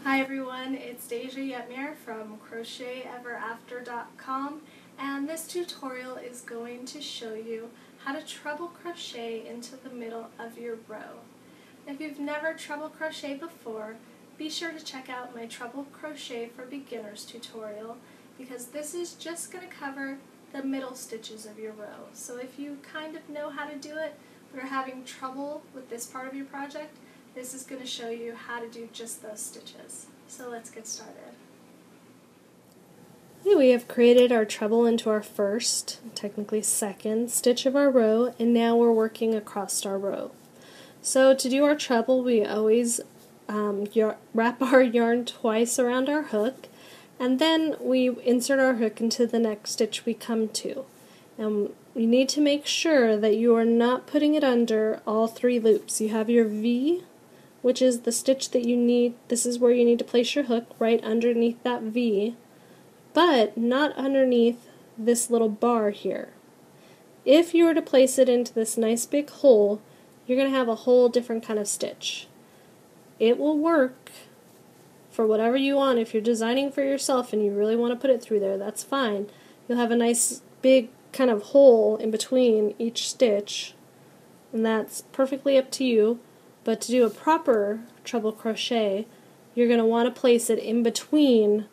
Hi everyone, it's Deja Yetmir from CrochetEverAfter.com, and this tutorial is going to show you how to treble crochet into the middle of your row. If you've never treble crocheted before, be sure to check out my Treble Crochet for Beginners tutorial, because this is just going to cover the middle stitches of your row. So if you kind of know how to do it, but are having trouble with this part of your project, this is going to show you how to do just those stitches. So let's get started. Okay, we have created our treble into our first, technically second, stitch of our row, and now we're working across our row. So to do our treble, we always wrap our yarn twice around our hook, and then we insert our hook into the next stitch we come to. And you need to make sure that you are not putting it under all three loops. You have your V, which is the stitch that you need. This is where you need to place your hook, right underneath that V, but not underneath this little bar here. If you were to place it into this nice big hole, you're going to have a whole different kind of stitch. It will work for whatever you want. If you're designing for yourself and you really want to put it through there, that's fine. You'll have a nice big kind of hole in between each stitch, and that's perfectly up to you. But to do a proper treble crochet, you're going to want to place it in between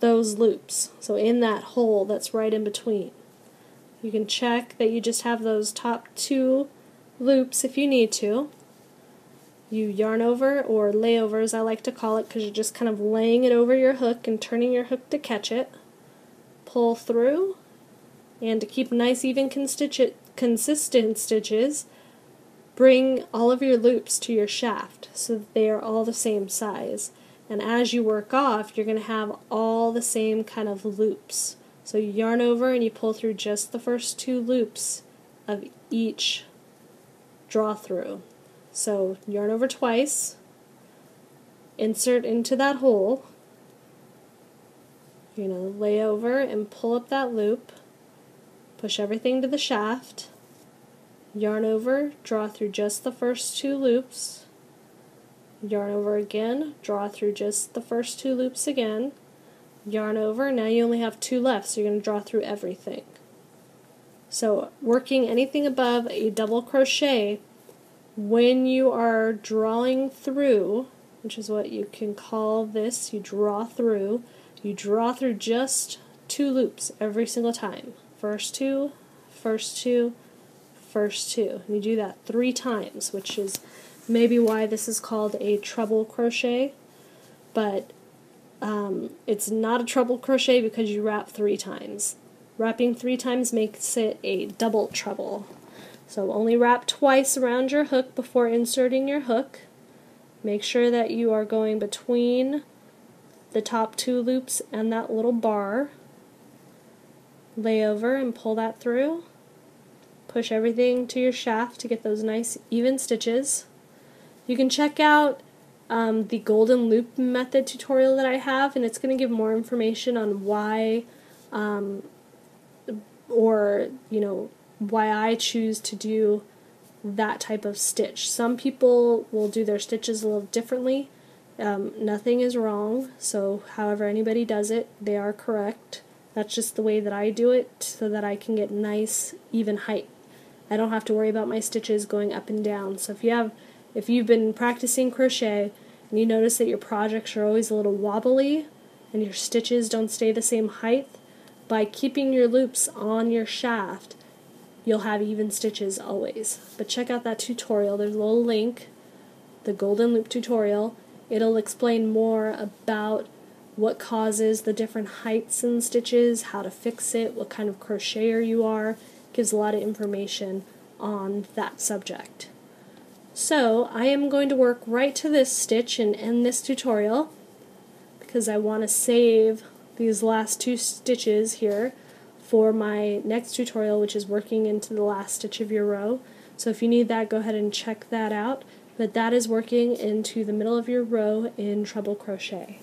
those loops, so in that hole that's right in between. You can check that you just have those top two loops if you need to. You yarn over, or lay over as I like to call it, because you're just kind of laying it over your hook and turning your hook to catch it. Pull through, and to keep nice even consistent stitches, bring all of your loops to your shaft so that they are all the same size. And as you work off, you're going to have all the same kind of loops. So you yarn over and you pull through just the first two loops of each draw through. So yarn over twice, insert into that hole, lay over and pull up that loop, push everything to the shaft, yarn over, draw through just the first two loops, yarn over again, draw through just the first two loops again, yarn over. Now you only have two left, so you're going to draw through everything. So working anything above a double crochet, when you are drawing through, which is what you can call this, you draw through just two loops every single time. First two, first two, first two. And you do that 3 times, which is maybe why this is called a treble crochet, but it's not a treble crochet because you wrap 3 times. Wrapping 3 times makes it a double treble. So only wrap twice around your hook before inserting your hook. Make sure that you are going between the top 2 loops and that little bar. Lay over and pull that through. Push everything to your shaft to get those nice even stitches. You can check out the golden loop method tutorial that I have, and it's going to give more information on why why I choose to do that type of stitch. Some people will do their stitches a little differently. Nothing is wrong, so however anybody does it, they are correct. That's just the way that I do it, so that I can get nice even height. I don't have to worry about my stitches going up and down. So if you've been practicing crochet and you notice that your projects are always a little wobbly and your stitches don't stay the same height, by keeping your loops on your shaft, you'll have even stitches always. But check out that tutorial. There's a little link, the golden loop tutorial. It'll explain more about what causes the different heights in stitches, how to fix it, what kind of crocheter you are. Gives a lot of information on that subject. So I am going to work right to this stitch and end this tutorial, because I want to save these last 2 stitches here for my next tutorial, which is working into the last stitch of your row. So if you need that, go ahead and check that out. But that is working into the middle of your row in treble crochet.